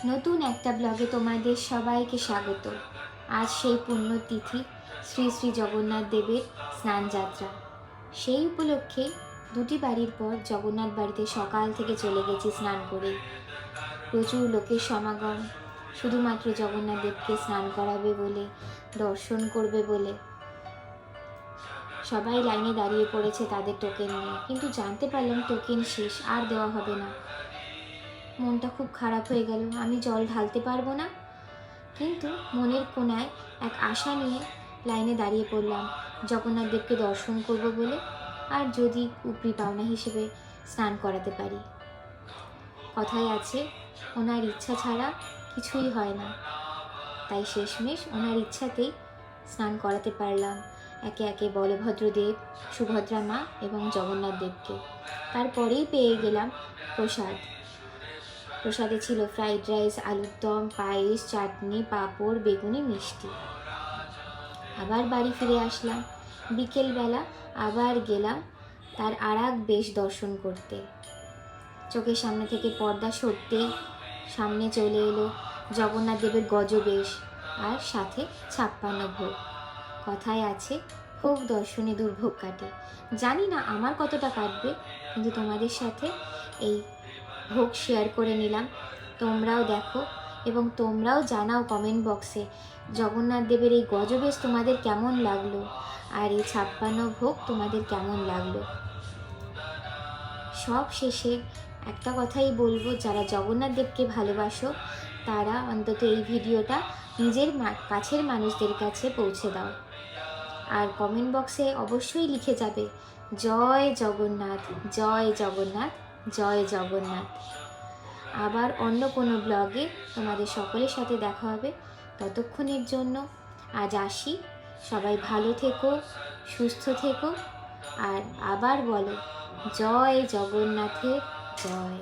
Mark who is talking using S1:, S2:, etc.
S1: নতুন একটা ব্লগে তোমাদের সবাইকে স্বাগত। আজ সেই পুণ্যতিথি শ্রী শ্রী জগন্নাথ দেবের স্নান যাত্রা। সেই উপলক্ষে দুটি বাড়ির পর জগন্নাথ বাড়িতে সকাল থেকে চলে গেছি স্নান করে। প্রচুর লোকের সমাগম, শুধুমাত্র জগন্নাথ দেবকে স্নান করাবে বলে, দর্শন করবে বলে। সবাই লাইনে দাঁড়িয়ে পড়েছে তাদের টোকেন নিয়ে, কিন্তু জানতে পারলাম টোকেন শেষ, আর দেওয়া হবে না। মনটা খুব খারাপ হয়ে গেল, আমি জল ঢালতে পারবো না। কিন্তু মনের কোণায় এক আশা নিয়ে লাইনে দাঁড়িয়ে পড়লাম, জগন্নাথ দেবকে দর্শন করব বলে, আর যদি উপরি পাওনা হিসেবে স্নান করাতে পারি। কথায় আছে, ওনার ইচ্ছা ছাড়া কিছুই হয় না। তাই শেষমেশ ওনার ইচ্ছাতেই স্নান করাতে পারলাম একে একে বলভদ্রদেব, সুভদ্রা মা এবং জগন্নাথ দেবকে। তারপরেই পেয়ে গেলাম প্রসাদ। প্রসাদে ছিল ফ্রাইড রাইস, আলুর দম, পায়েস, চাটনি, পাঁপড়, বেগুনি, মিষ্টি। আবার বাড়ি ফিরে আসলাম। বিকেলবেলা আবার গেলাম তার আর এক বেশ দর্শন করতে। চোখের সামনে থেকে পর্দা সরতেই সামনে চলে এলো জগন্নাথ দেবের গজবেশ, আর সাথে 56 ভোগ। কথায় আছে, ভোগ দর্শনে দুর্ভোগ কাটে। জানি না আমার কতটা কাটবে, কিন্তু তোমাদের সাথে এই ভোগ শেয়ার করে নিলাম। তোমরাও দেখো এবং তোমরাও জানাও কমেন্ট বক্সে জগন্নাথ দেবের এই গজবেশ তোমাদের কেমন লাগলো, আর এই 56 ভোগ তোমাদের কেমন লাগলো। সব শেষে একটা কথাই বলবো, যারা জগন্নাথ দেবকে ভালোবাসো তারা অন্তত এই ভিডিওটা নিজের কাছের মানুষদের কাছে পৌঁছে দাও। আর কমেন্ট বক্সে অবশ্যই লিখে যাবে, জয় জগন্নাথ, জয় জগন্নাথ, জয় জগন্নাথ। আবার অন্য কোনো ব্লগে তোমাদের সকলের সাথে দেখা হবে। ততক্ষণের জন্য আজ আসি। সবাই ভালো থেকো, সুস্থ থেকো, আর আবার বলো, জয় জগন্নাথের জয়।